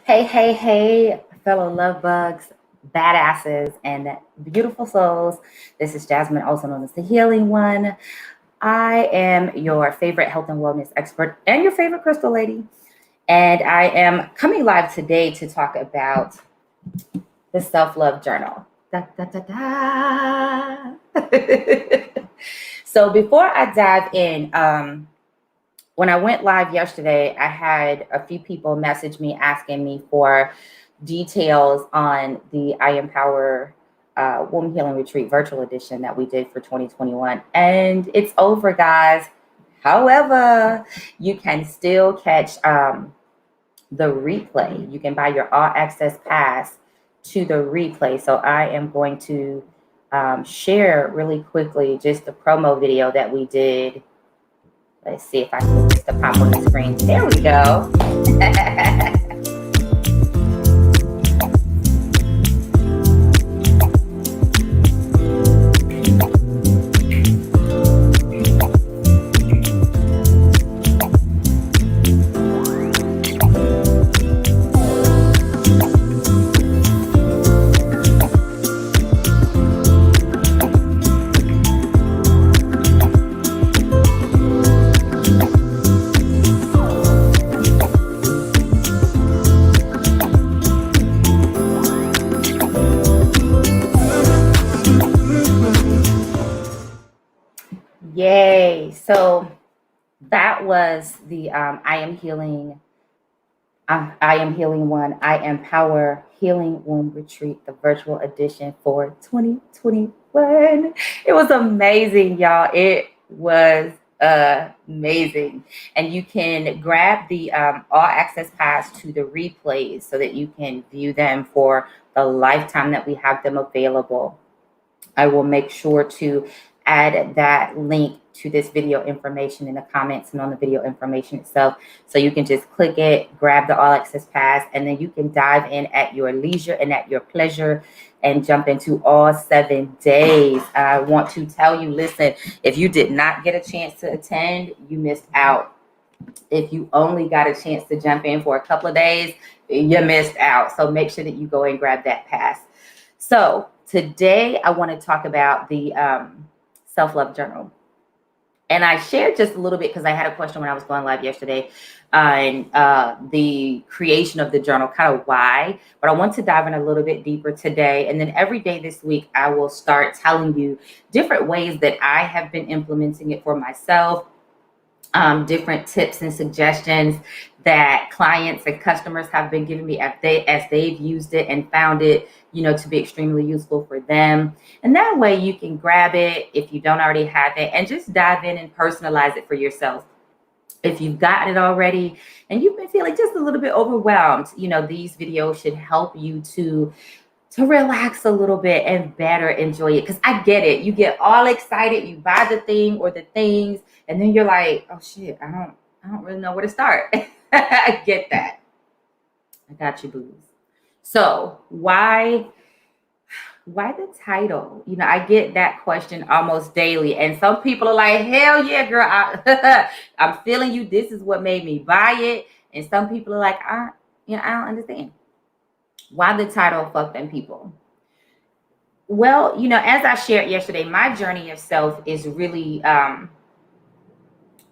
Hey, hey, hey, fellow love bugs, badasses, and beautiful souls. This is Jasmine, also known as the Healing One. I am your favorite health and wellness expert and your favorite crystal lady. And I am coming live today to talk about the self love journal. Da, da, da, da. So before I dive in, when I went live yesterday, I had a few people message me asking me for details on the I Empower Womb Healing Retreat virtual edition that we did for 2021. And it's over, guys. However, you can still catch the replay. You can buy your all access pass to the replay. So I am going to share really quickly just the promo video that we did. Let's see if I can get this to pop on the screen. There we go. Yay. So that was the I Am Healing. I Am Healing One. I Empower Healing Womb Retreat, the virtual edition for 2021. It was amazing, y'all. It was amazing. And you can grab the all access pass to the replays so that you can view them for the lifetime that we have them available. I will make sure to add that link to this video information in the comments and on the video information itself. So you can just click it, grab the all access pass, and then you can dive in at your leisure and at your pleasure and jump into all 7 days. I want to tell you, listen, if you did not get a chance to attend, you missed out. If you only got a chance to jump in for a couple of days, you missed out. So make sure that you go and grab that pass. So today I want to talk about the self-love journal. And I shared just a little bit because I had a question when I was going live yesterday on the creation of the journal, kind of why. But I want to dive in a little bit deeper today. And then every day this week, I will start telling you different ways that I have been implementing it for myself, different tips and suggestions that clients and customers have been giving me as they've used it and found it, to be extremely useful for them. And that way you can grab it if you don't already have it and just dive in and personalize it for yourself. If you've got it already and you've been feeling just a little bit overwhelmed, these videos should help you to relax a little bit and better enjoy it. Because I get it. You get all excited, you buy the thing or the things, and then you're like, oh shit, I don't really know where to start. I get that. I got you, booze. So why the title? I get that question almost daily. And some people are like, hell yeah, girl, I'm feeling you. This is what made me buy it. And some people are like, I don't understand. Why the title, Fuck Them People? Well, as I shared yesterday, my journey of self is really,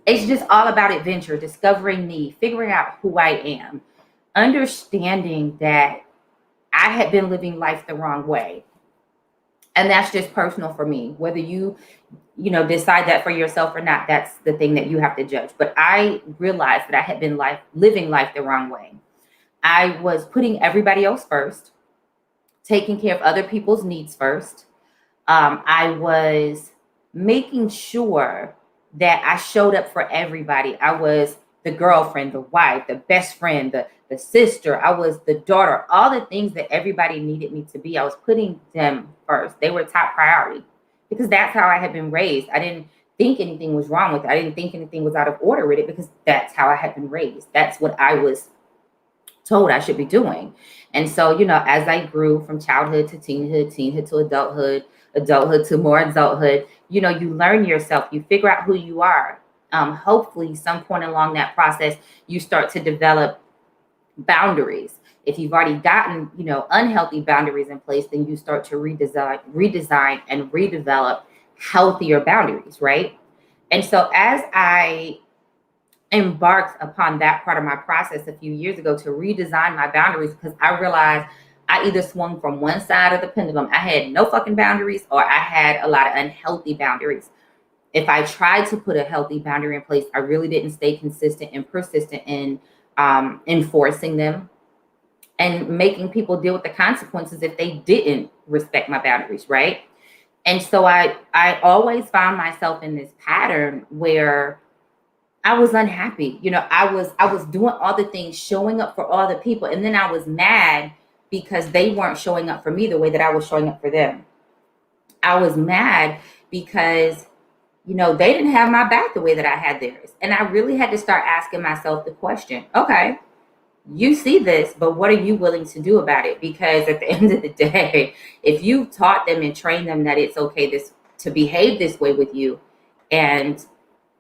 it's just all about adventure, discovering me, figuring out who I am, understanding that I had been living life the wrong way. And that's just personal for me. Whether you decide that for yourself or not, that's the thing that you have to judge. But I realized that I had been living life the wrong way. I was putting everybody else first, taking care of other people's needs first. I was making sure that I showed up for everybody. I was the girlfriend, the wife, the best friend, the sister. I was the daughter, all the things that everybody needed me to be. I was putting them first. They were top priority because that's how I had been raised. I didn't think anything was wrong with it. I didn't think anything was out of order with it because that's how I had been raised. That's what I was told I should be doing. And so, as I grew from childhood to teenhood to adulthood to more adulthood, you learn yourself, you figure out who you are. Hopefully some point along that process, you start to develop boundaries. If you've already gotten, unhealthy boundaries in place, then you start to redesign and redevelop healthier boundaries, right? And so as I embarked upon that part of my process a few years ago to redesign my boundaries, because I realized I either swung from one side of the pendulum. I had no fucking boundaries, or I had a lot of unhealthy boundaries. If I tried to put a healthy boundary in place, I really didn't stay consistent and persistent in enforcing them and making people deal with the consequences if they didn't respect my boundaries, right? And so I always found myself in this pattern where I was unhappy. I was doing all the things, showing up for all the people, and then I was mad because they weren't showing up for me the way that I was showing up for them. I was mad because they didn't have my back the way that I had theirs. And I really had to start asking myself the question, okay, you see this, but what are you willing to do about it? Because at the end of the day, if you've taught them and trained them that it's okay to behave this way with you, and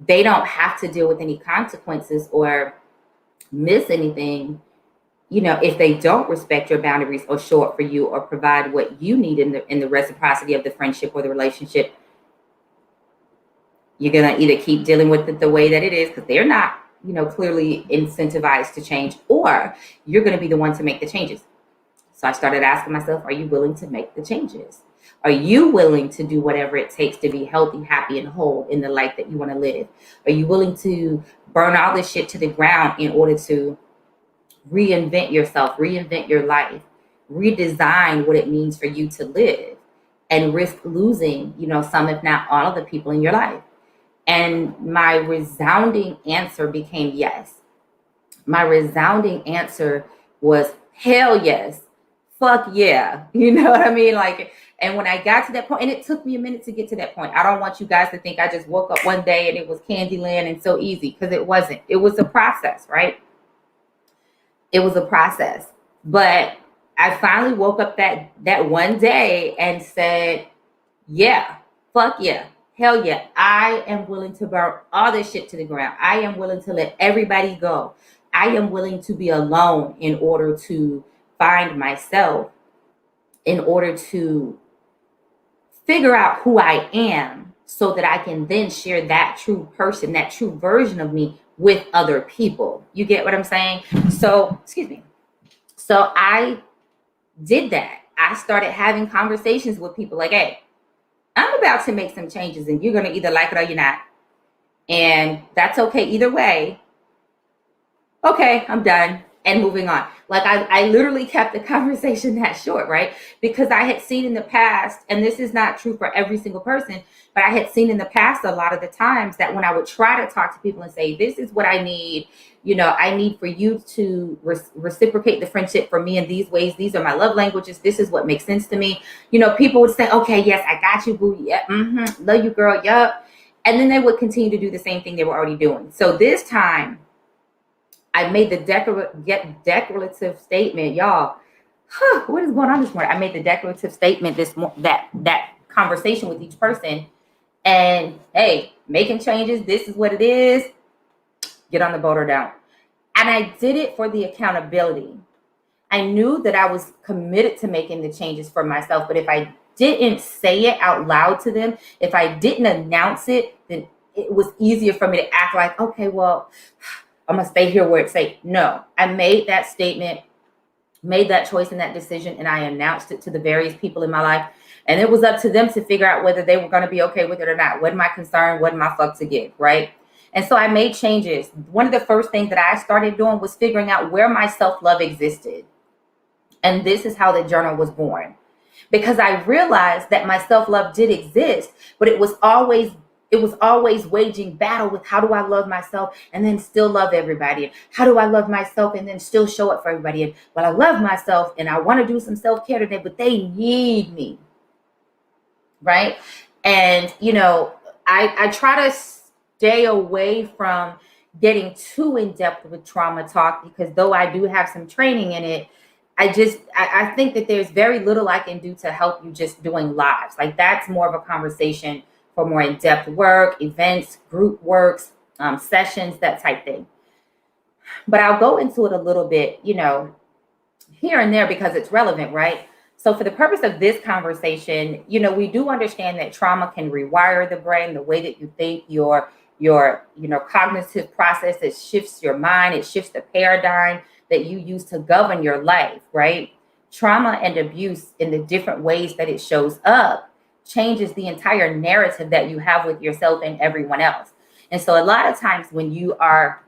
they don't have to deal with any consequences or miss anything, if they don't respect your boundaries or show up for you or provide what you need in the reciprocity of the friendship or the relationship, you're going to either keep dealing with it the way that it is because they're not, clearly incentivized to change, or you're going to be the one to make the changes. So I started asking myself, are you willing to make the changes? Are you willing to do whatever it takes to be healthy, happy, and whole in the life that you want to live? Are you willing to burn all this shit to the ground in order to reinvent yourself, reinvent your life, redesign what it means for you to live, and risk losing, some, if not all of the people in your life? And my resounding answer became yes. My resounding answer was hell yes. Fuck yeah. You know what I mean? And when I got to that point, and it took me a minute to get to that point. I don't want you guys to think I just woke up one day and it was Candyland and so easy, because it wasn't. It was a process, right? It was a process. But I finally woke up that one day and said, yeah, fuck yeah. Hell yeah, I am willing to burn all this shit to the ground. I am willing to let everybody go. I am willing to be alone in order to find myself, in order to figure out who I am, so that I can then share that true person, that true version of me with other people. You get what I'm saying? So, excuse me. So I did that. I started having conversations with people like, hey, I'm about to make some changes and you're going to either like it or you're not. And that's okay either way. Okay, I'm done. And moving on. I literally kept the conversation that short, right? Because I had seen in the past, and this is not true for every single person, but I had seen in the past a lot of the times that when I would try to talk to people and say, this is what I need, I need for you to reciprocate the friendship for me in these ways. These are my love languages. This is what makes sense to me. People would say, okay, yes, I got you, boo. Yeah, love you, girl. Yup. And then they would continue to do the same thing they were already doing. So this time, I made the declarative statement, y'all. What is going on this morning? I made the declarative statement that conversation with each person, and hey, making changes. This is what it is. Get on the boat or down. And I did it for the accountability. I knew that I was committed to making the changes for myself, but if I didn't say it out loud to them, if I didn't announce it, then it was easier for me to act like, okay, well, I'm going to stay here where it's safe. No, I made that statement, made that choice and that decision, and I announced it to the various people in my life. And it was up to them to figure out whether they were going to be okay with it or not. Wasn't my concern, wasn't my fuck to give, right? And so I made changes. One of the first things that I started doing was figuring out where my self-love existed. And this is how the journal was born. Because I realized that my self-love did exist, but it was always waging battle with how do I love myself and then still love everybody? And how do I love myself and then still show up for everybody? And I love myself and I want to do some self-care today, but they need me. Right? And, I try to stay away from getting too in depth with trauma talk, because though I do have some training in it, I think that there's very little I can do to help you just doing lives. That's more of a conversation for more in-depth work, events, group works, sessions, that type thing. But I'll go into it a little bit, here and there because it's relevant, right? So for the purpose of this conversation, we do understand that trauma can rewire the brain, the way that you think, your cognitive process. It shifts your mind, it shifts the paradigm that you use to govern your life, right? Trauma and abuse in the different ways that it shows up changes the entire narrative that you have with yourself and everyone else. And so a lot of times when you are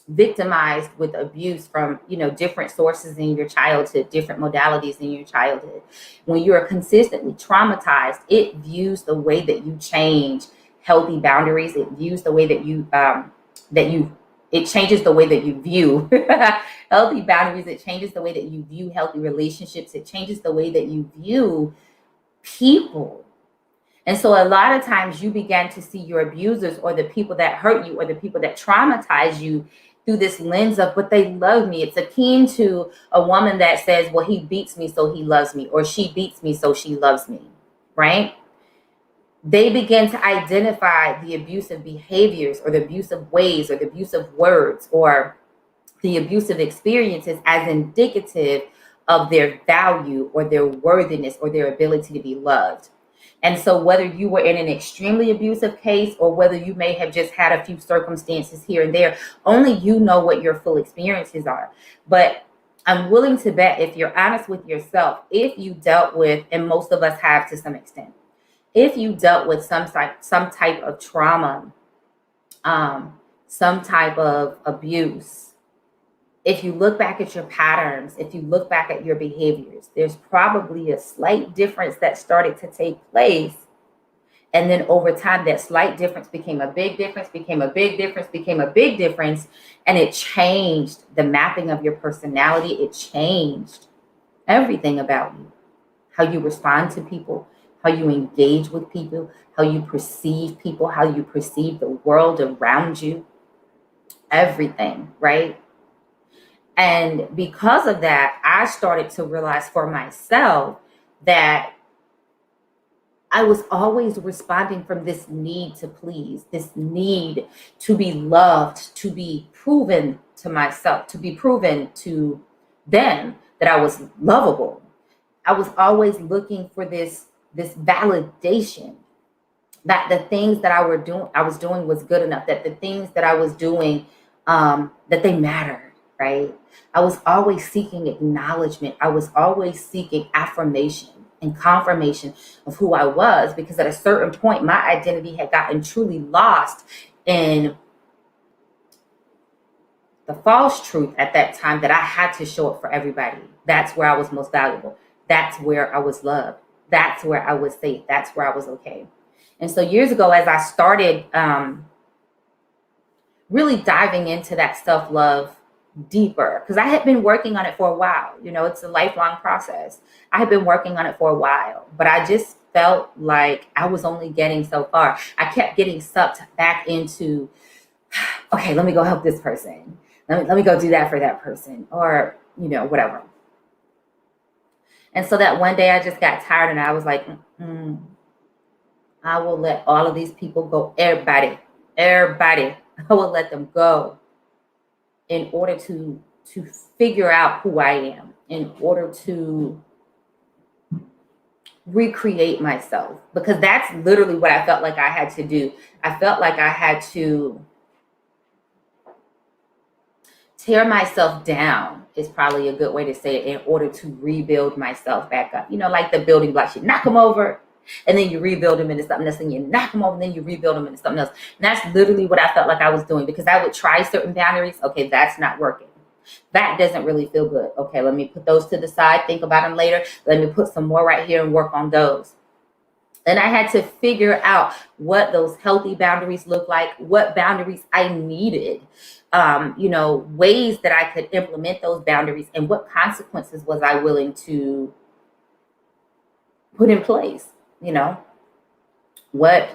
victimized with abuse from different sources in your childhood, different modalities in your childhood, when you are consistently traumatized, it views the way that you change healthy boundaries. It views the way that it changes the way that you view healthy boundaries. It changes the way that you view healthy relationships. It changes the way that you view people. And so a lot of times you begin to see your abusers or the people that hurt you or the people that traumatize you through this lens of, but they love me. It's akin to a woman that says, well, he beats me, so he loves me, or she beats me, so she loves me, right? They begin to identify the abusive behaviors or the abusive ways or the abusive words or the abusive experiences as indicative of their value or their worthiness or their ability to be loved. And so whether you were in an extremely abusive case or whether you may have just had a few circumstances here and there, only you know what your full experiences are. But I'm willing to bet, if you're honest with yourself, if you dealt with, and most of us have to some extent, if you dealt with some type of trauma, some type of abuse, if you look back at your patterns, if you look back at your behaviors, there's probably a slight difference that started to take place. And then over time, that slight difference became a big difference, became a big difference, became a big difference. And it changed the mapping of your personality. It changed everything about you, how you respond to people, how you engage with people, how you perceive people, how you perceive the world around you, everything, right? And because of that, I started to realize for myself that I was always responding from this need to please, this need to be loved, to be proven to myself, to be proven to them that I was lovable. I was always looking for this validation that the things that I was doing was good enough, that the things that I was doing, that they mattered. Right? I was always seeking acknowledgement. I was always seeking affirmation and confirmation of who I was, because at a certain point, my identity had gotten truly lost in the false truth at that time that I had to show up for everybody. That's where I was most valuable. That's where I was loved. That's where I was safe. That's where I was okay. And so years ago, as I started really diving into that self-love deeper, because I had been working on it for a while. It's a lifelong process. I had been working on it for a while, but I just felt like I was only getting so far. I kept getting sucked back into, okay, let me go help this person. Let me go do that for that person, or, whatever. And so that one day I just got tired and I was like, I will let all of these people go. Everybody, I will let them go, in order to figure out who I am, in order to recreate myself, because that's literally what I felt like I had to do. I felt like I had to tear myself down, is probably a good way to say it, in order to rebuild myself back up. Like the building blocks, you knock them over and then you rebuild them into something else, and you knock them over and then you rebuild them into something else. And that's literally what I felt like I was doing, because I would try certain boundaries. Okay, that's not working. That doesn't really feel good. Okay, let me put those to the side, think about them later. Let me put some more right here and work on those. And I had to figure out what those healthy boundaries look like, what boundaries I needed, ways that I could implement those boundaries, and what consequences was I willing to put in place. What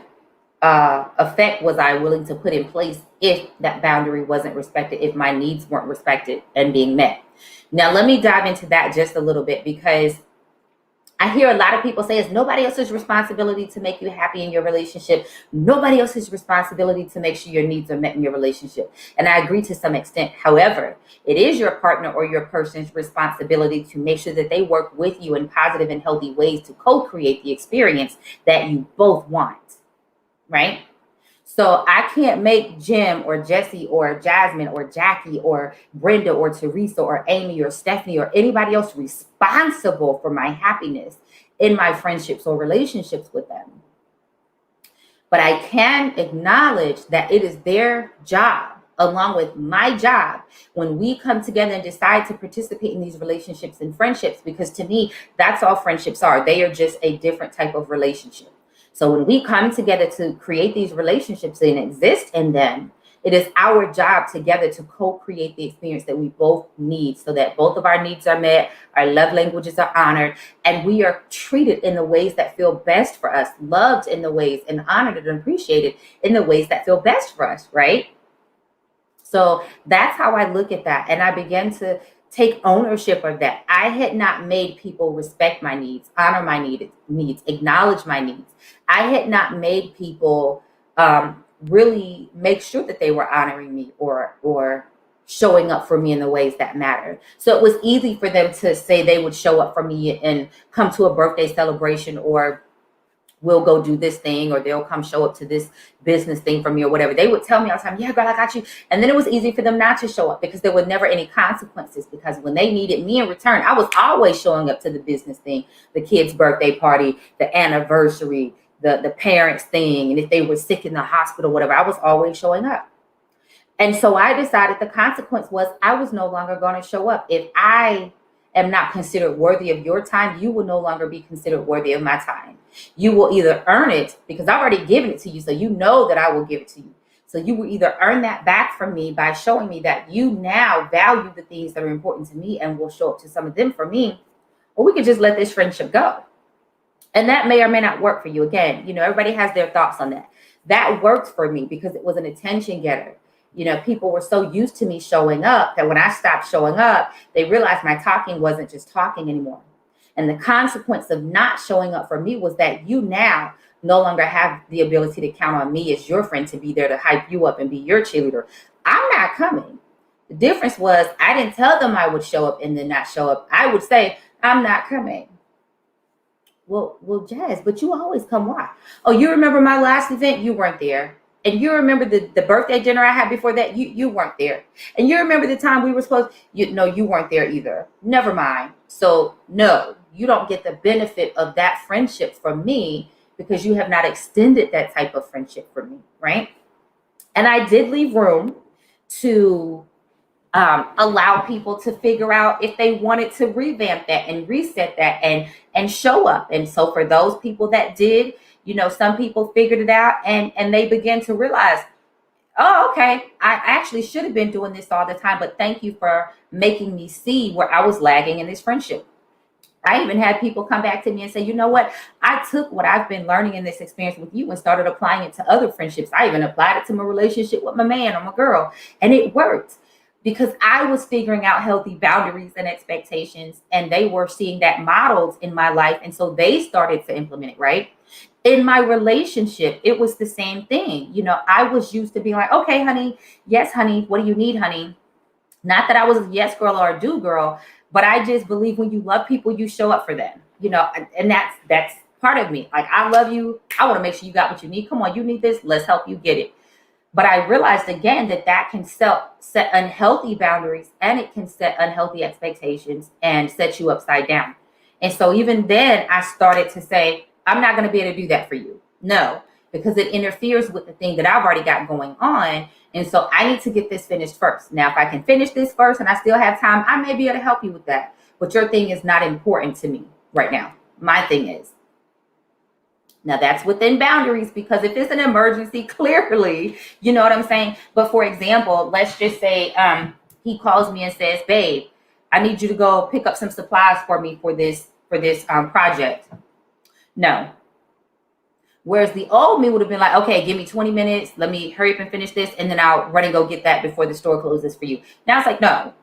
effect was I willing to put in place if that boundary wasn't respected, if my needs weren't respected and being met. Now, let me dive into that just a little bit, because I hear a lot of people say it's nobody else's responsibility to make you happy in your relationship. Nobody else's responsibility to make sure your needs are met in your relationship. And I agree to some extent. However, it is your partner or your person's responsibility to make sure that they work with you in positive and healthy ways to co-create the experience that you both want, right? So I can't make Jim or Jesse or Jasmine or Jackie or Brenda or Teresa or Amy or Stephanie or anybody else responsible for my happiness in my friendships or relationships with them. But I can acknowledge that it is their job, along with my job, when we come together and decide to participate in these relationships and friendships, because to me, that's all friendships are. They are just a different type of relationship. So when we come together to create these relationships and exist in them, it is our job together to co-create the experience that we both need so that both of our needs are met, our love languages are honored, and we are treated in the ways that feel best for us, loved in the ways and honored and appreciated in the ways that feel best for us, right? So that's how I look at that. And I began to take ownership of that. I had not made people respect my needs, honor my needs, acknowledge my needs. I had not made people really make sure that they were honoring me or showing up for me in the ways that matter. So it was easy for them to say they would show up for me and come to a birthday celebration, or we'll go do this thing, or they'll come show up to this business thing for me or whatever. They would tell me all the time, yeah, girl, I got you. And then it was easy for them not to show up because there were never any consequences, because when they needed me in return, I was always showing up to the business thing, the kid's birthday party, the anniversary, the parents thing. And if they were sick in the hospital, whatever, I was always showing up. And so I decided the consequence was I was no longer going to show up. If I am not considered worthy of your time, you will no longer be considered worthy of my time. You will either earn it, because I've already given it to you, so you know that I will give it to you. So you will either earn that back from me by showing me that you now value the things that are important to me and will show up to some of them for me, or we could just let this friendship go. And that may or may not work for you. Again, everybody has their thoughts on that. That worked for me because it was an attention getter. People were so used to me showing up that when I stopped showing up, they realized my talking wasn't just talking anymore. And the consequence of not showing up for me was that you now no longer have the ability to count on me as your friend to be there to hype you up and be your cheerleader. I'm not coming. The difference was I didn't tell them I would show up and then not show up. I would say, I'm not coming. Well, Jazz, but you always come. Why? Oh, you remember my last event? You weren't there. And you remember the birthday dinner I had before that? You weren't there. And you remember the time we were supposed, you weren't there either. Never mind. So no, you don't get the benefit of that friendship from me because you have not extended that type of friendship for me, right? And I did leave room to allow people to figure out if they wanted to revamp that and reset that and show up. And so for those people that did, some people figured it out and they began to realize, oh, okay, I actually should have been doing this all the time, but thank you for making me see where I was lagging in this friendship. I even had people come back to me and say, you know what? I took what I've been learning in this experience with you and started applying it to other friendships. I even applied it to my relationship with my man or my girl, and it worked. Because I was figuring out healthy boundaries and expectations, and they were seeing that modeled in my life. And so they started to implement it, right? In my relationship, it was the same thing. I was used to being like, okay, honey, yes, honey, what do you need, honey? Not that I was a yes girl or a do girl, but I just believe when you love people, you show up for them, and that's part of me. Like, I love you. I want to make sure you got what you need. Come on, you need this. Let's help you get it. But I realized again that can set unhealthy boundaries, and it can set unhealthy expectations and set you upside down. And so even then I started to say, I'm not going to be able to do that for you. No, because it interferes with the thing that I've already got going on. And so I need to get this finished first. Now, if I can finish this first and I still have time, I may be able to help you with that. But your thing is not important to me right now. My thing is. Now that's within boundaries, because if it's an emergency, clearly, you know what I'm saying? But for example, let's just say he calls me and says, babe, I need you to go pick up some supplies for me for this project. No. Whereas the old me would have been like, okay, give me 20 minutes. Let me hurry up and finish this. And then I'll run and go get that before the store closes for you. Now it's like, no,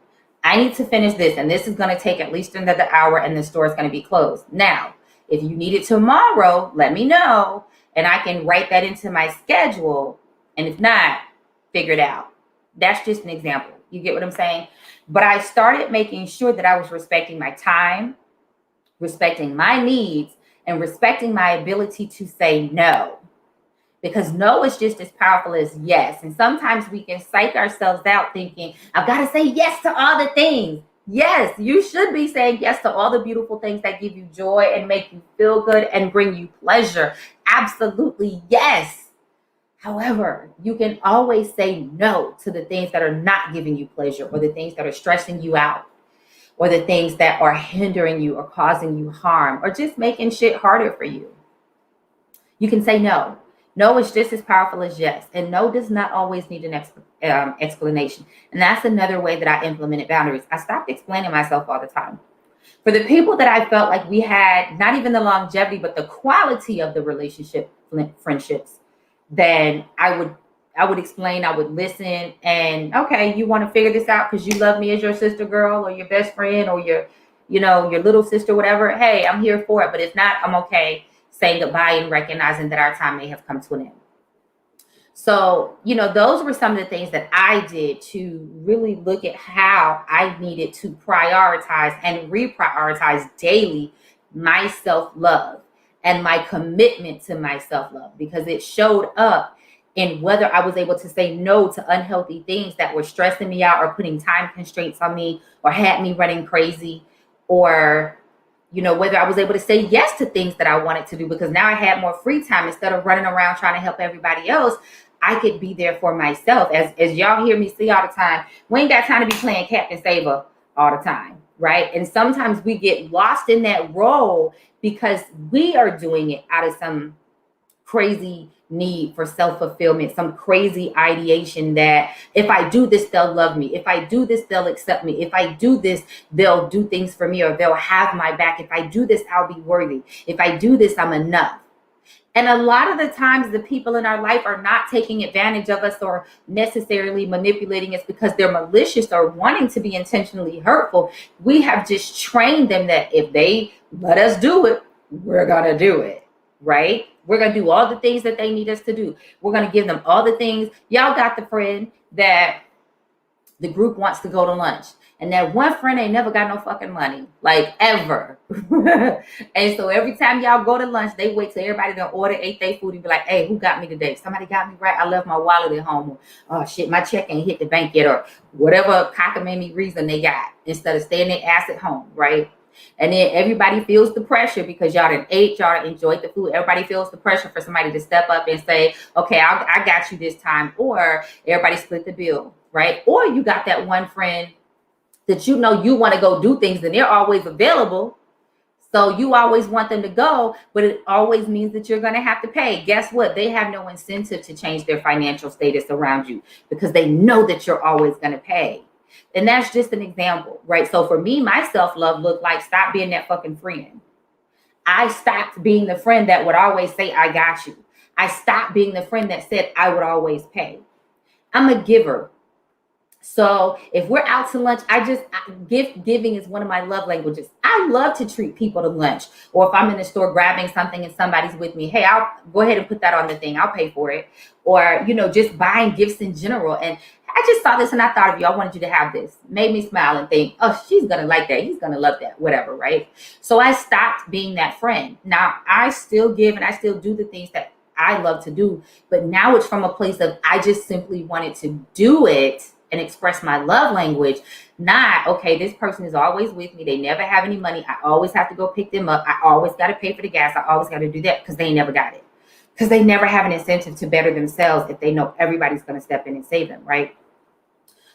I need to finish this. And this is going to take at least another hour and the store is going to be closed. Now, If you need it tomorrow, let me know and I can write that into my schedule. And if not, figure it out. That's just an example. You get what I'm saying? But I started making sure that I was respecting my time, respecting my needs, and respecting my ability to say no. Because no is just as powerful as yes. And sometimes we can psych ourselves out thinking, I've got to say yes to all the things. Yes, you should be saying yes to all the beautiful things that give you joy and make you feel good and bring you pleasure. Absolutely, yes. However, you can always say no to the things that are not giving you pleasure, or the things that are stressing you out, or the things that are hindering you or causing you harm, or just making shit harder for you. You can say no. No is just as powerful as yes. And no does not always need an explanation. And that's another way that I implemented boundaries. I stopped explaining myself all the time. For the people that I felt like we had not even the longevity, but the quality of the relationship, friendships, then I would explain, I would listen, and okay, you want to figure this out because you love me as your sister girl or your best friend or your little sister, whatever. Hey, I'm here for it. But if not, I'm okay saying goodbye and recognizing that our time may have come to an end. So, those were some of the things that I did to really look at how I needed to prioritize and reprioritize daily my self-love and my commitment to my self-love, because it showed up in whether I was able to say no to unhealthy things that were stressing me out or putting time constraints on me or had me running crazy, or whether I was able to say yes to things that I wanted to do, because now I had more free time. Instead of running around trying to help everybody else, I could be there for myself. As y'all hear me say all the time, we ain't got time to be playing Captain Saver all the time, right? And sometimes we get lost in that role because we are doing it out of some crazy need for self-fulfillment, some crazy ideation that if I do this, they'll love me. If I do this, they'll accept me. If I do this, they'll do things for me, or they'll have my back. If I do this, I'll be worthy. If I do this, I'm enough. And a lot of the times the people in our life are not taking advantage of us or necessarily manipulating us because they're malicious or wanting to be intentionally hurtful. We have just trained them that if they let us do it, we're going to do it, right? We're going to do all the things that they need us to do. We're going to give them all the things. Y'all got the friend that the group wants to go to lunch, and that one friend ain't never got no fucking money, like ever. And so every time y'all go to lunch, they wait till everybody done order, ate their food, and be like, hey, who got me today? Somebody got me, right? I left my wallet at home. Oh shit, my check ain't hit the bank yet, or whatever cockamamie reason they got, instead of staying their ass at home, right? And then everybody feels the pressure because y'all done ate, y'all enjoyed the food. Everybody feels the pressure for somebody to step up and say, okay, I got you this time. Or everybody split the bill, right? Or you got that one friend that you want to go do things and they're always available. So you always want them to go, but it always means that you're going to have to pay. Guess what? They have no incentive to change their financial status around you because they know that you're always going to pay. And that's just an example, right? So for me, my self-love looked like stop being that fucking friend. I stopped being the friend that would always say, I got you. I stopped being the friend that said I would always pay. I'm a giver. So if we're out to lunch, giving is one of my love languages. I love to treat people to lunch. Or if I'm in the store grabbing something and somebody's with me, hey, I'll go ahead and put that on the thing. I'll pay for it. Or, just buying gifts in general. And I just saw this and I thought of you. I wanted you to have this. Made me smile and think, oh, she's going to like that. He's going to love that, whatever, right? So I stopped being that friend. Now, I still give and I still do the things that I love to do. But now it's from a place of I just simply wanted to do it and express my love language, not, okay, this person is always with me. They never have any money. I always have to go pick them up. I always got to pay for the gas. I always got to do that because they never got it. Because they never have an incentive to better themselves if they know everybody's going to step in and save them, right?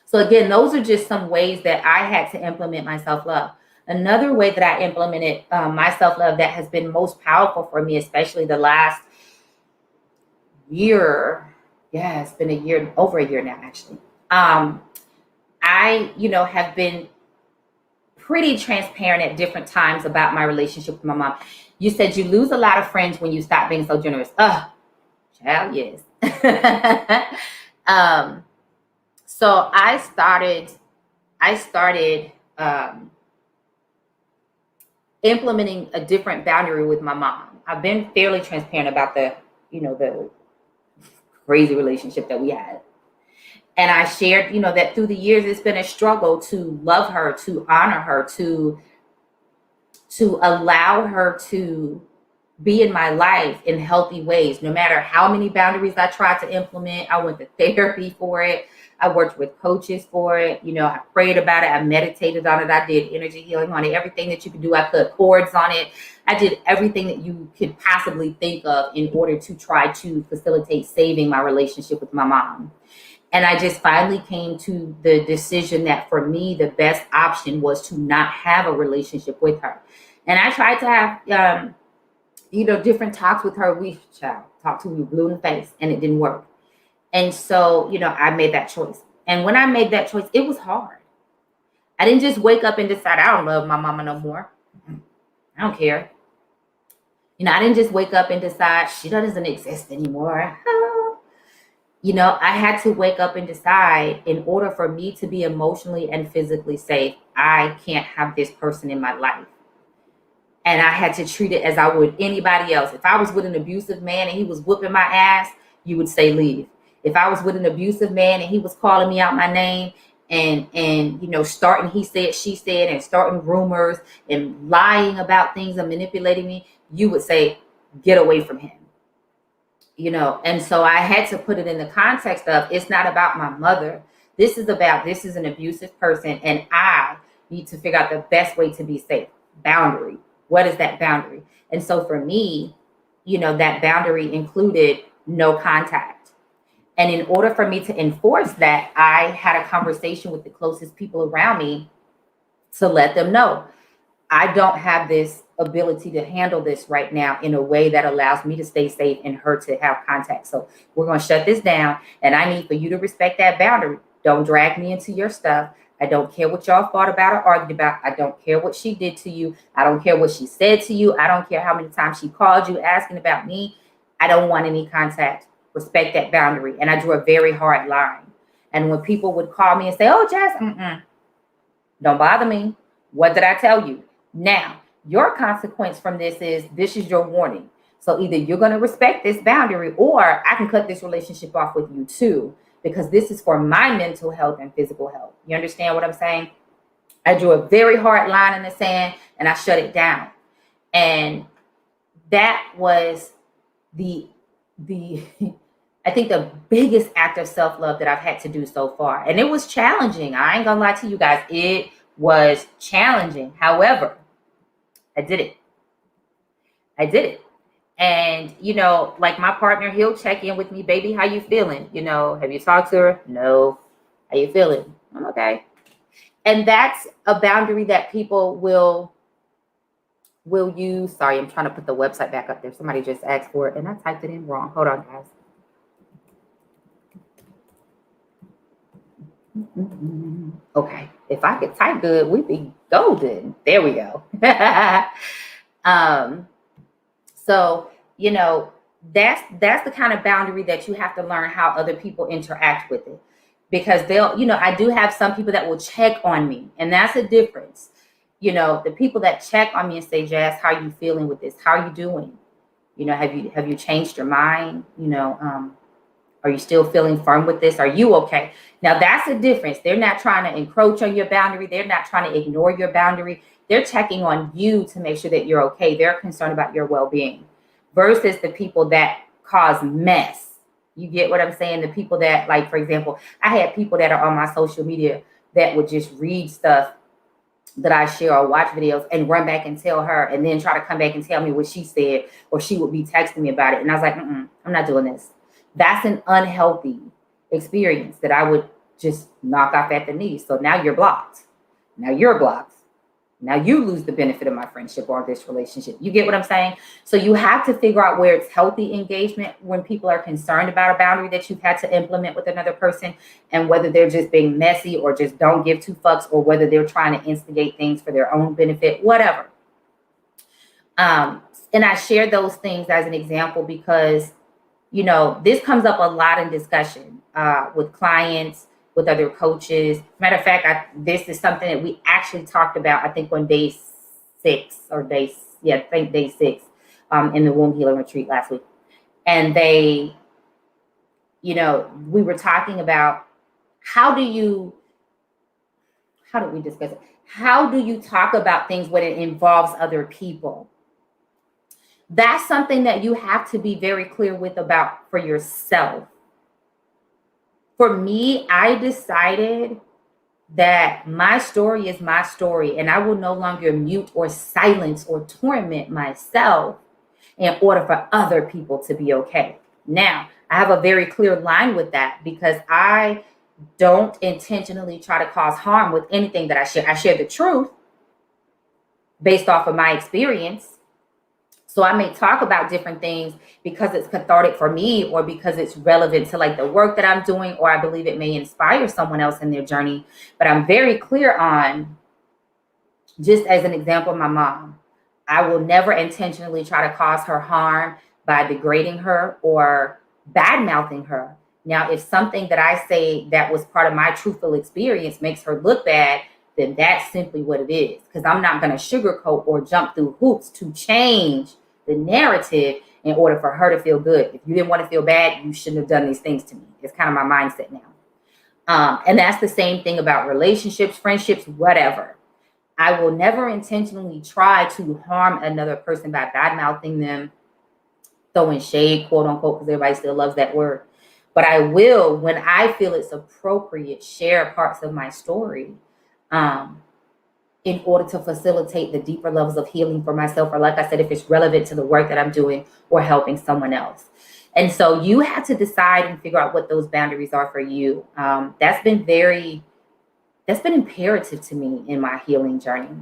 So again, those are just some ways that I had to implement my self-love. Another way that I implemented my self-love that has been most powerful for me, especially the last year. Yeah, it's been over a year now, actually. I, have been pretty transparent at different times about my relationship with my mom. You said you lose a lot of friends when you stop being so generous. Child, yes. So I started implementing a different boundary with my mom. I've been fairly transparent about the crazy relationship that we had. And I shared, that through the years, it's been a struggle to love her, to honor her, to allow her to be in my life in healthy ways. No matter how many boundaries I tried to implement, I went to therapy for it. I worked with coaches for it. I prayed about it. I meditated on it. I did energy healing on it. Everything that you could do. I cut cords on it. I did everything that you could possibly think of in order to try to facilitate saving my relationship with my mom. And I just finally came to the decision that for me, the best option was to not have a relationship with her. And I tried to have, different talks with her. We talked to me blue in the face, and it didn't work. And so, I made that choice. And when I made that choice, it was hard. I didn't just wake up and decide I don't love my mama no more. I don't care. I didn't just wake up and decide she doesn't exist anymore. I had to wake up and decide, in order for me to be emotionally and physically safe, I can't have this person in my life. And I had to treat it as I would anybody else. If I was with an abusive man and he was whooping my ass, you would say leave. If I was with an abusive man and he was calling me out my name and starting he said, she said, and starting rumors and lying about things and manipulating me, you would say, get away from him. And so I had to put it in the context of, it's not about my mother. This is an abusive person, and I need to figure out the best way to be safe. Boundary. What is that boundary? And so for me, that boundary included no contact. And in order for me to enforce that, I had a conversation with the closest people around me to let them know, I don't have this ability to handle this right now in a way that allows me to stay safe and her to have contact. So we're going to shut this down, and I need for you to respect that boundary. Don't drag me into your stuff. I don't care what y'all fought about or argued about. I don't care what she did to you. I don't care what she said to you. I don't care how many times she called you asking about me. I don't want any contact. Respect that boundary. And I drew a very hard line. And when people would call me and say, oh, Jess, don't bother me. What did I tell you? Now, your consequence from this is your warning. So either you're going to respect this boundary, or I can cut this relationship off with you too, because this is for my mental health and physical health. You understand what I'm saying? I drew a very hard line in the sand and I shut it down. And that was I think the biggest act of self-love that I've had to do so far. And it was challenging. I ain't gonna lie to you guys. It was challenging. However, I did it. And, like my partner, he'll check in with me, baby, how you feeling? Have you talked to her? No. How you feeling? I'm okay. And that's a boundary that people will use. Sorry, I'm trying to put the website back up there. Somebody just asked for it and I typed it in wrong. Hold on, guys. Okay. If I could type good, we'd be golden. There we go. So, that's the kind of boundary that you have to learn how other people interact with it, because I do have some people that will check on me, and that's a difference. The people that check on me and say, Jazz, how are you feeling with this? How are you doing? Have you changed your mind? Are you still feeling firm with this? Are you okay? Now that's a difference. They're not trying to encroach on your boundary. They're not trying to ignore your boundary. They're checking on you to make sure that you're okay. They're concerned about your well-being, versus the people that cause mess. You get what I'm saying? The people that, like, for example, I had people that are on my social media that would just read stuff that I share or watch videos and run back and tell her, and then try to come back and tell me what she said, or she would be texting me about it. And I was like, I'm not doing this. That's an unhealthy experience that I would just knock off at the knees. So now you're blocked. Now you're blocked. Now you lose the benefit of my friendship or this relationship. You get what I'm saying? So you have to figure out where it's healthy engagement when people are concerned about a boundary that you've had to implement with another person, and whether they're just being messy or just don't give two fucks, or whether they're trying to instigate things for their own benefit, whatever. And I share those things as an example because, this comes up a lot in discussion with clients, with other coaches. Matter of fact, this is something that we actually talked about, I think, on day 6 or I think day 6 in the womb healing retreat last week. And they, we were talking about how did we discuss it? How do you talk about things when it involves other people? That's something that you have to be very clear with about for yourself. For me, I decided that my story is my story, and I will no longer mute or silence or torment myself in order for other people to be okay. Now, I have a very clear line with that because I don't intentionally try to cause harm with anything that I share. I share the truth based off of my experience. So I may talk about different things because it's cathartic for me or because it's relevant to like the work that I'm doing, or I believe it may inspire someone else in their journey. But I'm very clear on, just as an example, my mom. I will never intentionally try to cause her harm by degrading her or bad mouthing her. Now, if something that I say that was part of my truthful experience makes her look bad, then that's simply what it is. Because I'm not going to sugarcoat or jump through hoops to change the narrative in order for her to feel good. If you didn't want to feel bad, you shouldn't have done these things to me. It's kind of my mindset now. And that's the same thing about relationships, friendships, whatever. I will never intentionally try to harm another person by bad mouthing them, throwing shade, quote unquote, because everybody still loves that word. But I will, when I feel it's appropriate, share parts of my story in order to facilitate the deeper levels of healing for myself, or like I said, if it's relevant to the work that I'm doing or helping someone else. And so you have to decide and figure out what those boundaries are for you. That's been imperative to me in my healing journey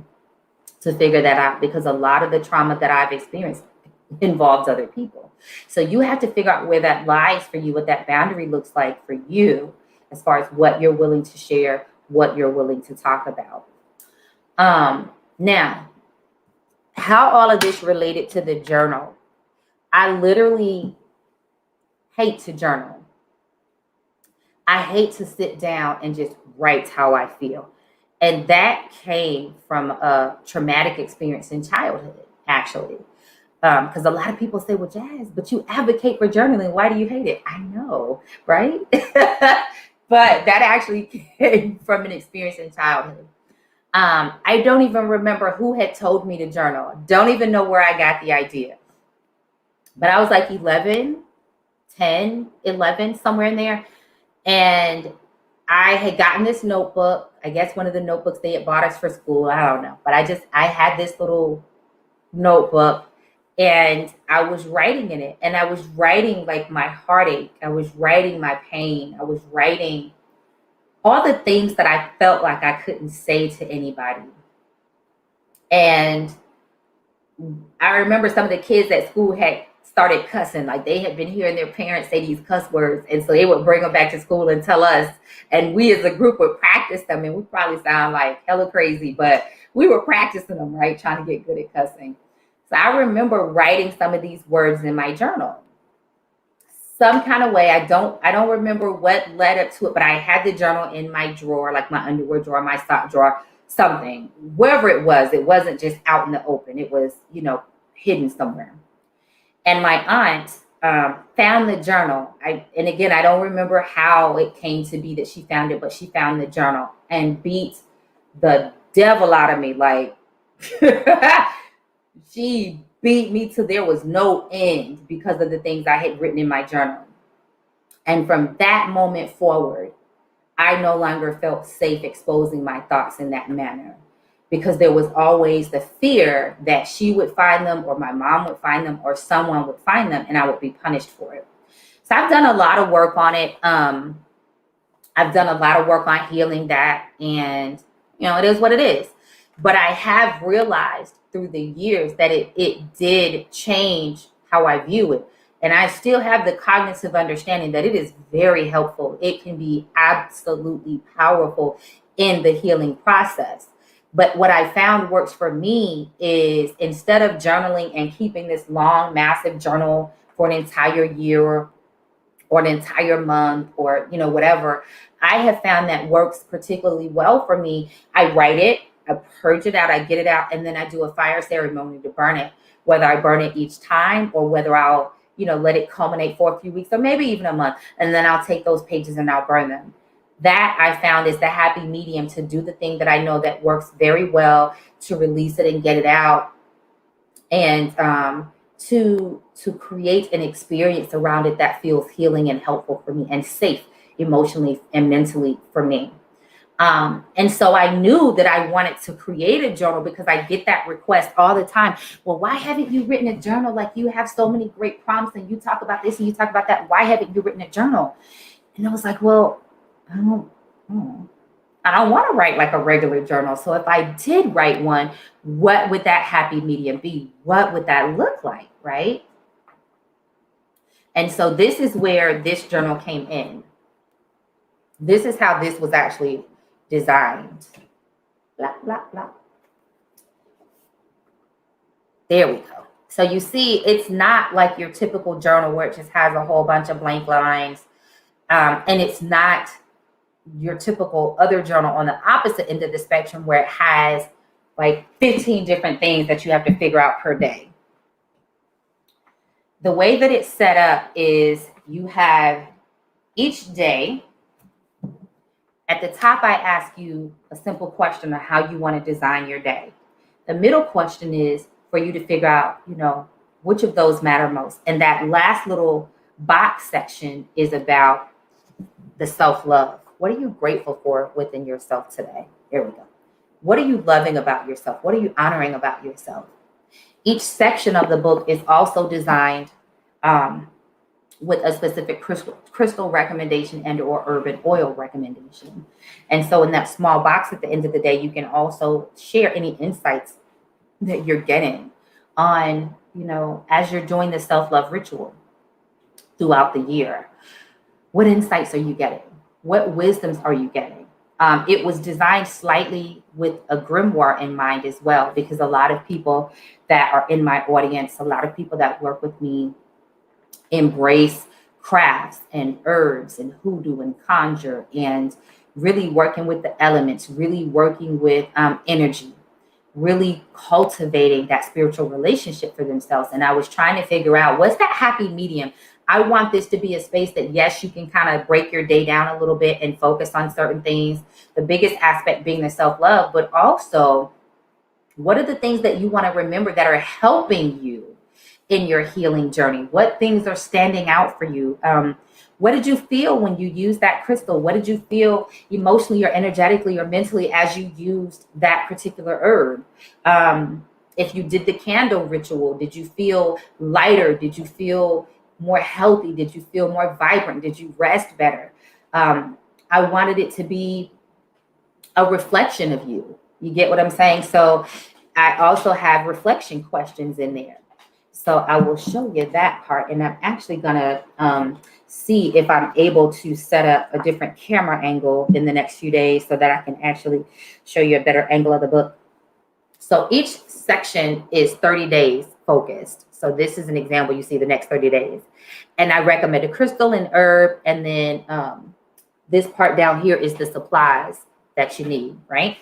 to figure that out, because a lot of the trauma that I've experienced involves other people. So you have to figure out where that lies for you, what that boundary looks like for you, as far as what you're willing to share, what you're willing to talk about. Now, how all of this related to the journal. I literally hate to journal. I hate to sit down and just write how I feel. And that came from a traumatic experience in childhood, actually. Because a lot of people say, well, Jazz, but you advocate for journaling. Why do you hate it? I know, right? But that actually came from an experience in childhood. I don't even remember who had told me to journal. Don't even know where I got the idea. But I was like 10, 11, somewhere in there. And I had gotten this notebook. I guess one of the notebooks they had bought us for school. I don't know. But I had this little notebook and I was writing in it. And I was writing like my heartache. I was writing my pain. I was writing all the things that I felt like I couldn't say to anybody. And I remember some of the kids at school had started cussing, like they had been hearing their parents say these cuss words. And so they would bring them back to school and tell us, and we as a group would practice them. And we probably sound like hella crazy, but we were practicing them, right? Trying to get good at cussing. So I remember writing some of these words in my journal. Some kind of way, I don't remember what led up to it, but I had the journal in my drawer, like my underwear drawer, my sock drawer, something, wherever it was. It wasn't just out in the open. It was, hidden somewhere. And my aunt found the journal. And again, I don't remember how it came to be that she found it, but she found the journal and beat the devil out of me. Like, she beat me till there was no end because of the things I had written in my journal. And from that moment forward, I no longer felt safe exposing my thoughts in that manner, because there was always the fear that she would find them, or my mom would find them, or someone would find them and I would be punished for it. So I've done a lot of work on it. I've done a lot of work on healing that, and it is what it is. But I have realized through the years that it did change how I view it. And I still have the cognitive understanding that it is very helpful. It can be absolutely powerful in the healing process. But what I found works for me is, instead of journaling and keeping this long, massive journal for an entire year or an entire month or, whatever, I have found that works particularly well for me. I write it. I purge it out, I get it out, and then I do a fire ceremony to burn it, whether I burn it each time or whether I'll, let it culminate for a few weeks or maybe even a month. And then I'll take those pages and I'll burn them. That I found is the happy medium to do the thing that I know that works very well, to release it and get it out, and to create an experience around it that feels healing and helpful for me and safe emotionally and mentally for me. And so I knew that I wanted to create a journal because I get that request all the time. Well, why haven't you written a journal? Like, you have so many great prompts and you talk about this and you talk about that. Why haven't you written a journal? And I was like, well, I don't want to write like a regular journal. So if I did write one, what would that happy medium be? What would that look like, right? And so this is where this journal came in. This is how this was actually designed. Blah, blah, blah. There we go. So you see, it's not like your typical journal where it just has a whole bunch of blank lines. And it's not your typical other journal on the opposite end of the spectrum where it has like 15 different things that you have to figure out per day. The way that it's set up is you have each day. At the top, I ask you a simple question of how you want to design your day. The middle question is for you to figure out, which of those matter most. And that last little box section is about the self-love. What are you grateful for within yourself today? Here we go. What are you loving about yourself? What are you honoring about yourself? Each section of the book is also designed with a specific crystal recommendation and or herbal oil recommendation. And so in that small box at the end of the day, you can also share any insights that you're getting on, as you're doing the self-love ritual throughout the year. What insights are you getting? What wisdoms are you getting? It was designed slightly with a grimoire in mind as well, because a lot of people that are in my audience, a lot of people that work with me embrace crafts and herbs and hoodoo and conjure and really working with the elements, really working with energy, really cultivating that spiritual relationship for themselves. And I was trying to figure out, what's that happy medium? I want this to be a space that, yes, you can kind of break your day down a little bit and focus on certain things. The biggest aspect being the self-love, but also what are the things that you want to remember that are helping you in your healing journey? What things are standing out for you? What did you feel when you used that crystal? What did you feel emotionally or energetically or mentally as you used that particular herb? If you did the candle ritual, did you feel lighter? Did you feel more healthy? Did you feel more vibrant? Did you rest better? I wanted it to be a reflection of you. You get what I'm saying? So I also have reflection questions in there. So I will show you that part. And I'm actually going to see if I'm able to set up a different camera angle in the next few days so that I can actually show you a better angle of the book. So each section is 30 days focused. So this is an example. You see the next 30 days. And I recommend a crystal and herb. And then this part down here is the supplies that you need, right?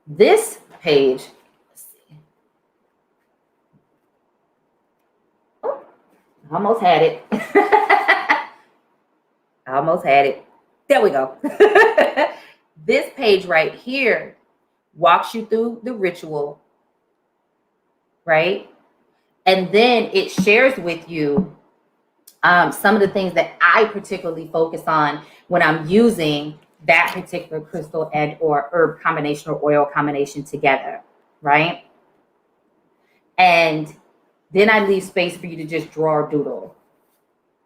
This page, almost had it. Almost had it. There we go. This page right here walks you through the ritual, right? And then it shares with you some of the things that I particularly focus on when I'm using that particular crystal and or herb combination or oil combination together, right? And then I leave space for you to just draw or doodle.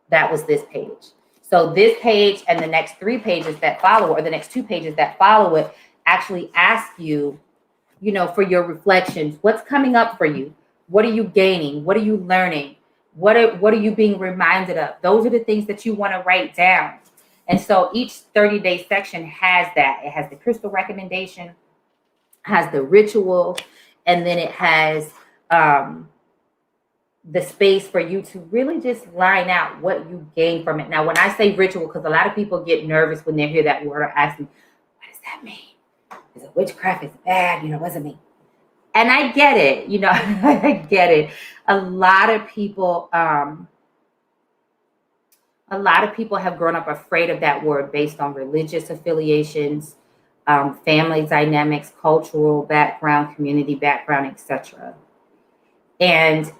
That was this page. So this page and the next 3 pages that follow, or the next 2 pages that follow it, actually ask you, for your reflections, what's coming up for you? What are you gaining? What are you learning? What are you being reminded of? Those are the things that you want to write down. And so each 30-day section has that. It has the crystal recommendation, has the ritual, and then it has the space for you to really just line out what you gain from it. Now, when I say ritual, because a lot of people get nervous when they hear that word or ask me, what that mean? Is it witchcraft? Is it bad? What does it mean? And I get it, I get it. A lot of people have grown up afraid of that word based on religious affiliations, family dynamics, cultural background, community background, etc. And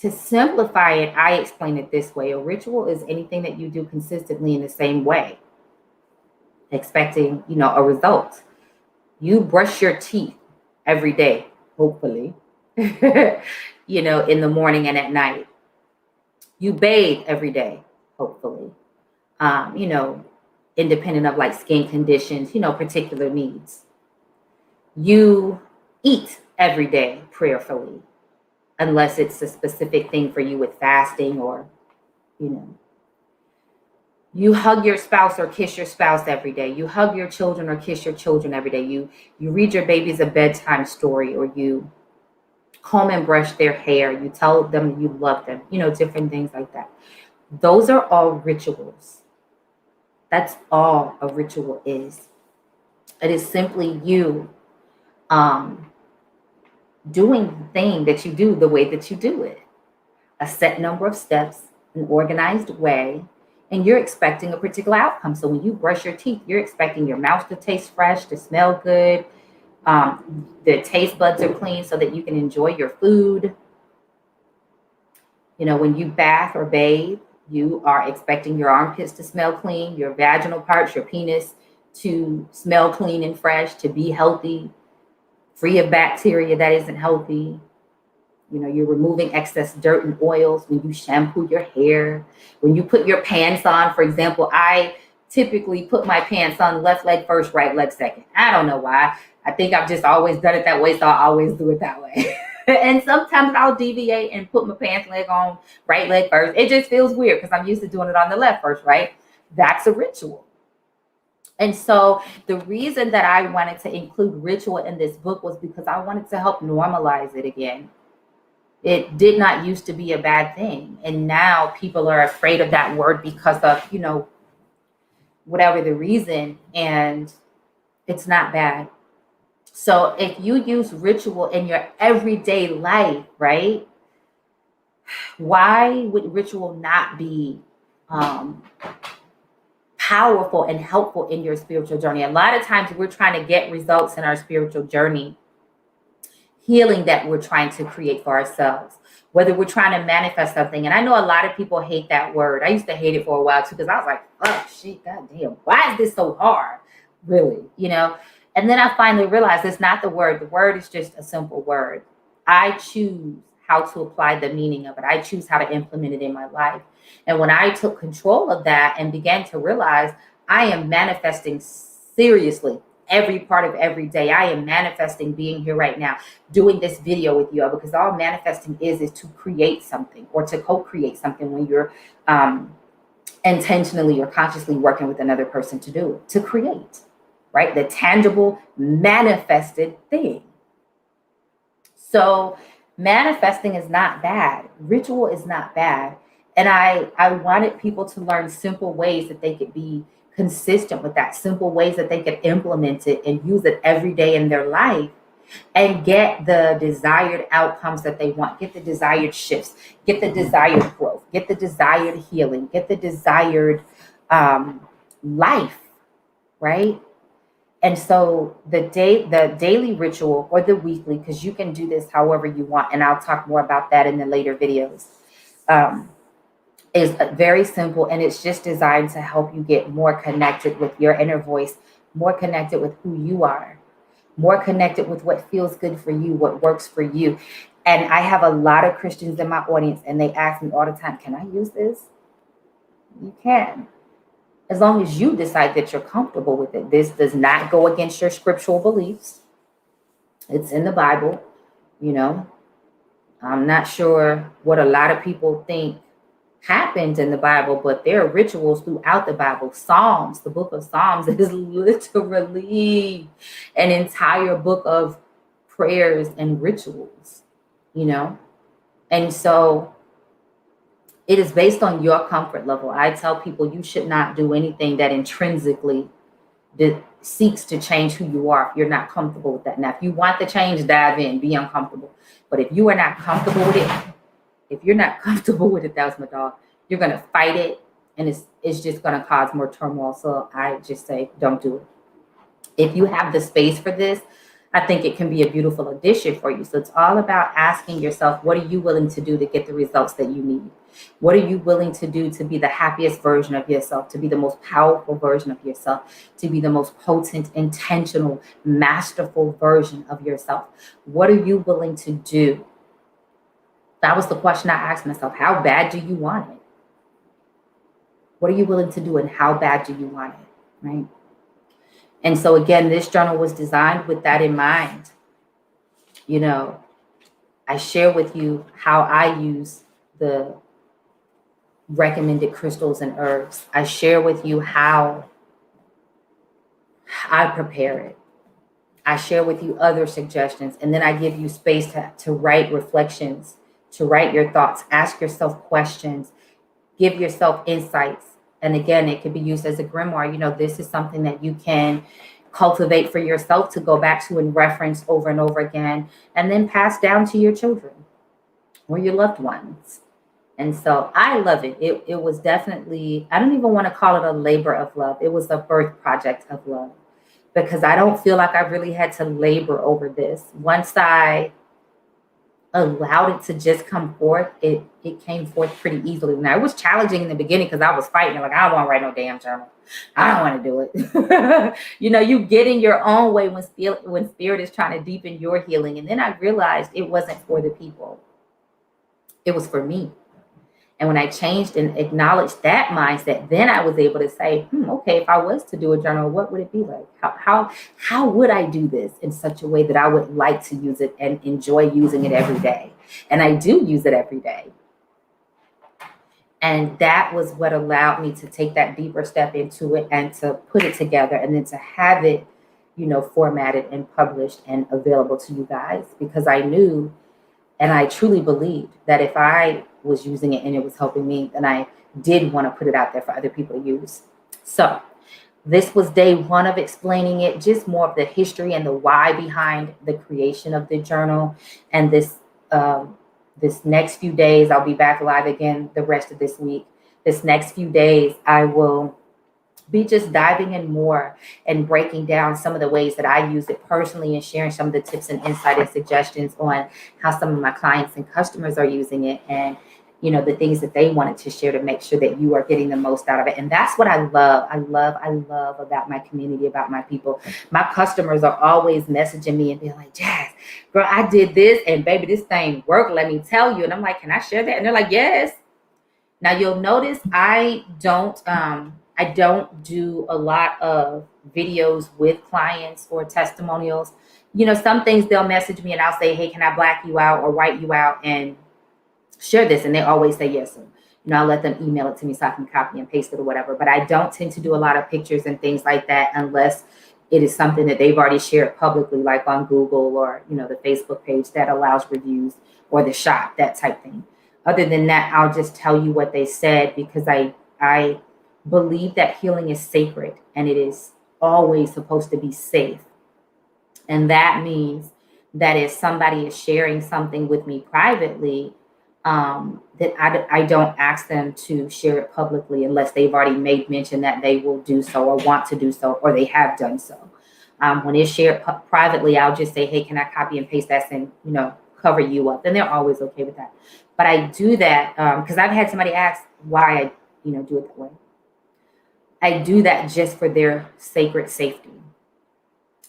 to simplify it, I explain it this way. A ritual is anything that you do consistently in the same way, expecting, a result. You brush your teeth every day, hopefully, in the morning and at night. You bathe every day, hopefully, independent of like skin conditions, particular needs. You eat every day prayerfully, unless it's a specific thing for you with fasting or, you hug your spouse or kiss your spouse every day. You hug your children or kiss your children every day. You read your babies a bedtime story, or you comb and brush their hair. You tell them you love them, different things like that. Those are all rituals. That's all a ritual is. It is simply you doing the thing that you do the way that you do it. A set number of steps, an organized way, and you're expecting a particular outcome. So when you brush your teeth, you're expecting your mouth to taste fresh, to smell good. The taste buds are clean so that you can enjoy your food. When you bath or bathe, you are expecting your armpits to smell clean, your vaginal parts, your penis to smell clean and fresh, to be healthy, free of bacteria that isn't healthy. You're removing excess dirt and oils when you shampoo your hair. When you put your pants on, for example, I typically put my pants on left leg first, right leg second. I don't know why. I think I've just always done it that way, so I always do it that way. And sometimes I'll deviate and put my pants leg on right leg first. It just feels weird because I'm used to doing it on the left first, right? That's a ritual. And so the reason that I wanted to include ritual in this book was because I wanted to help normalize it again. It did not used to be a bad thing. And now people are afraid of that word because of, whatever the reason. And it's not bad. So if you use ritual in your everyday life, right? Why would ritual not be powerful and helpful in your spiritual journey? A lot of times we're trying to get results in our spiritual journey, healing that we're trying to create for ourselves, whether we're trying to manifest something. And I know a lot of people hate that word. I used to hate it for a while too, because I was like, oh shit, goddamn, why is this so hard? Really, And then I finally realized it's not the word. The word is just a simple word. I choose how to apply the meaning of it. I choose how to implement it in my life. And when I took control of that and began to realize I am manifesting seriously every part of every day. I am manifesting being here right now, doing this video with you all, because all manifesting is to create something or to co-create something when you're intentionally or consciously working with another person to do it, to create, right? The tangible manifested thing. So manifesting is not bad. Ritual is not bad. And I wanted people to learn simple ways that they could be consistent with that, simple ways that they could implement it and use it every day in their life and get the desired outcomes that they want, get the desired shifts, get the desired growth, get the desired healing, get the desired life, right? And so the daily ritual or the weekly, because you can do this however you want, and I'll talk more about that in the later videos, is very simple, and it's just designed to help you get more connected with your inner voice, more connected with who you are, more connected with what feels good for you, what works for you. And I have a lot of Christians in my audience, and they ask me all the time, can I use this? You can, as long as you decide that you're comfortable with it. This does not go against your scriptural beliefs. It's in the Bible, I'm not sure what a lot of people think happens in the Bible, but there are rituals throughout the Bible. Psalms, the book of Psalms, is literally an entire book of prayers and rituals, and so it is based on your comfort level. I tell people you should not do anything that intrinsically seeks to change who you are if you're not comfortable with that. Now, if you want the change, dive in, be uncomfortable. But if you are not comfortable with it, if you're not comfortable with it, that's my dog, you're going to fight it, and it's just going to cause more turmoil. So I just say, don't do it. If you have the space for this, I think it can be a beautiful addition for you. So it's all about asking yourself, what are you willing to do to get the results that you need? What are you willing to do to be the happiest version of yourself, to be the most powerful version of yourself, to be the most potent, intentional, masterful version of yourself? What are you willing to do? That was the question I asked myself. How bad do you want it? What are you willing to do, and how bad do you want it, right? And so again, this journal was designed with that in mind. You know, I share with you how I use the recommended crystals and herbs. I share with you how I prepare it. I share with you other suggestions, and then I give you space to write reflections, to write your thoughts, ask yourself questions, give yourself insights. And again, it could be used as a grimoire. You know, this is something that you can cultivate for yourself to go back to and reference over and over again, and then pass down to your children or your loved ones. And so I love it. It was definitely, I don't even want to call it a labor of love. It was a birth project of love, because I don't feel like I really had to labor over this. Once I allowed it to just come forth, it came forth pretty easily. Now, it was challenging in the beginning because I was fighting. Like, I don't want to write no damn journal. I don't want to do it. You know, you get in your own way when spirit is trying to deepen your healing. And then I realized it wasn't for the people. It was for me. And when I changed and acknowledged that mindset, then I was able to say, okay, if I was to do a journal, what would it be like? How would I do this in such a way that I would like to use it and enjoy using it every day? And I do use it every day. And that was what allowed me to take that deeper step into it and to put it together, and then to have it, you know, formatted and published and available to you guys, because I knew and I truly believed that if I was using it and it was helping me, then I did want to put it out there for other people to use. So this was day one of explaining it, just more of the history and the why behind the creation of the journal. And this next few days, I'll be back live again the rest of this week. This next few days, I will be just diving in more and breaking down some of the ways that I use it personally, and sharing some of the tips and insight and suggestions on how some of my clients and customers are using it, and, you know, the things that they wanted to share to make sure that you are getting the most out of it. And that's what I love. I love about my community, about my people. My customers are always messaging me and being like, Jazz, girl, I did this, and baby, this thing worked, let me tell you. And I'm like, can I share that? And they're like, yes. Now you'll notice I don't do a lot of videos with clients or testimonials. You know, some things they'll message me and I'll say, hey, can I black you out or white you out and share this? And they always say yes. And, you know, I'll let them email it to me so I can copy and paste it or whatever. But I don't tend to do a lot of pictures and things like that unless it is something that they've already shared publicly, like on Google or, you know, the Facebook page that allows reviews, or the shop, that type thing. Other than that, I'll just tell you what they said, because I believe that healing is sacred and it is always supposed to be safe. And that means that if somebody is sharing something with me privately, that I don't ask them to share it publicly unless they've already made mention that they will do so or want to do so, or they have done so. When it's shared privately, I'll just say, hey, can I copy and paste that and, you know, cover you up? And they're always okay with that. But I do that because I've had somebody ask why I, you know, do it that way. I do that just for their sacred safety,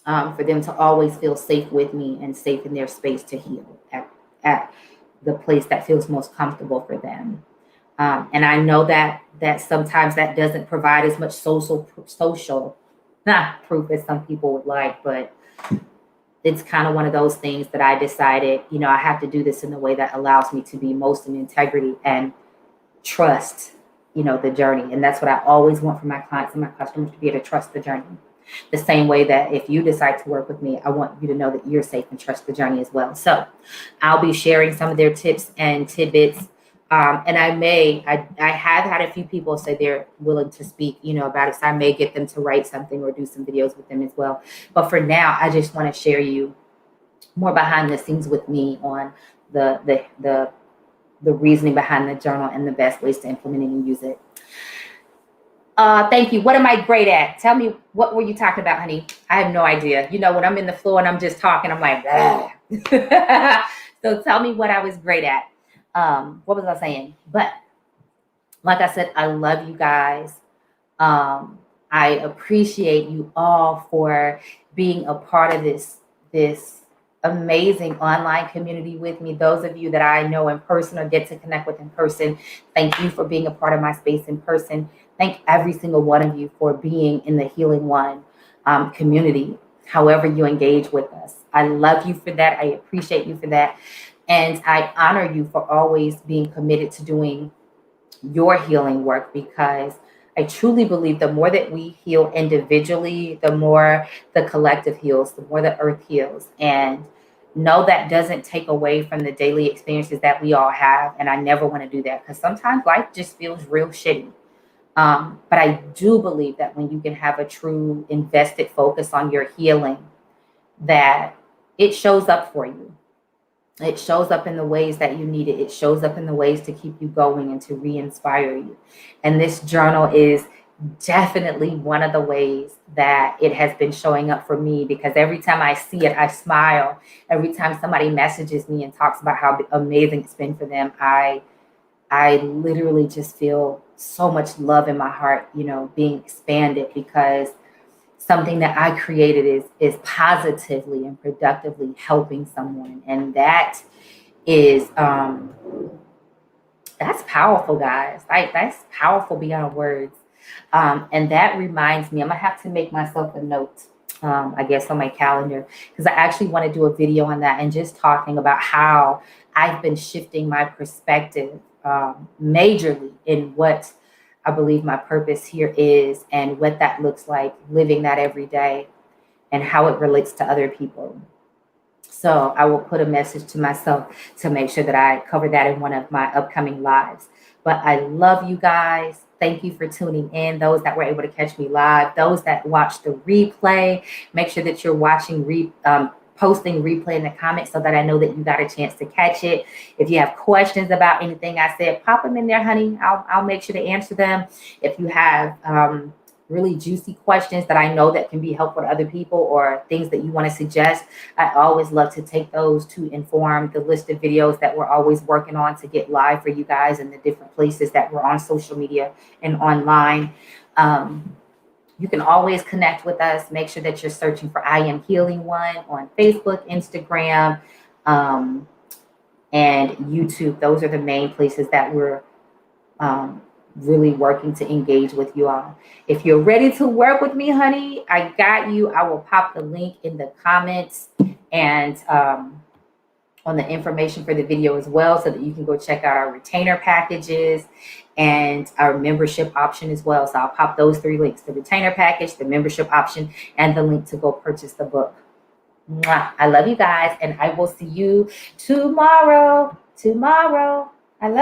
for them to always feel safe with me and safe in their space to heal at the place that feels most comfortable for them. And I know that sometimes that doesn't provide as much social proof as some people would like, but it's kind of one of those things that I decided, you know, I have to do this in a way that allows me to be most in integrity and trust, you know, the journey. And that's what I always want from my clients and my customers, to be able to trust the journey. The same way that if you decide to work with me, I want you to know that you're safe and trust the journey as well. So I'll be sharing some of their tips and tidbits And I have had a few people say they're willing to speak, about it. So I may get them to write something or do some videos with them as well. But for now, I just want to share you more behind the scenes with me on the reasoning behind the journal and the best ways to implement it and use it. Thank you. What am I great at? Tell me, what were you talking about, honey? I have no idea. When I'm in the floor and I'm just talking, I'm like, so tell me what I was great at. What was I saying? But like I said, I love you guys. I appreciate you all for being a part of this amazing online community with me. Those of you that I know in person or get to connect with in person, thank you for being a part of my space in person. Thank every single one of you for being in the Healing One community, however you engage with us. I love you for that. I appreciate you for that. And I honor you for always being committed to doing your healing work, because I truly believe the more that we heal individually, the more the collective heals, the more the earth heals. And no, that doesn't take away from the daily experiences that we all have. And I never want to do that, because sometimes life just feels real shitty. But I do believe that when you can have a true invested focus on your healing, that it shows up for you. It shows up in the ways that you need it. It shows up in the ways to keep you going and to re-inspire you. And this journal is definitely one of the ways that it has been showing up for me, because every time I see it, I smile. Every time somebody messages me and talks about how amazing it's been for them, I literally just feel so much love in my heart, being expanded, because something that I created is positively and productively helping someone. And that is that's powerful, guys. That's powerful beyond words. And that reminds me, I'm gonna have to make myself a note, I guess, on my calendar, because I actually want to do a video on that and just talking about how I've been shifting my perspective majorly in what I believe my purpose here is, and what that looks like, living that every day, and how it relates to other people. So I will put a message to myself to make sure that I cover that in one of my upcoming lives. But I love you guys. Thank you for tuning in. Those that were able to catch me live, those that watched the replay, make sure that you're watching posting replay in the comments so that I know that you got a chance to catch it. If you have questions about anything I said, pop them in there, honey. I'll make sure to answer them. If you have really juicy questions that I know that can be helpful to other people, or things that you want to suggest, I always love to take those to inform the list of videos that we're always working on to get live for you guys in the different places that we're on social media and online. You can always connect with us. Make sure that you're searching for I Am Healing One on Facebook, Instagram, and YouTube. Those are the main places that we're really working to engage with you all. If you're ready to work with me, honey, I got you. I will pop the link in the comments and on the information for the video as well, so that you can go check out our retainer packages and our membership option as well. So I'll pop those 3 links: the retainer package, the membership option, and the link to go purchase the book. Mwah. I love you guys, and I will see you tomorrow.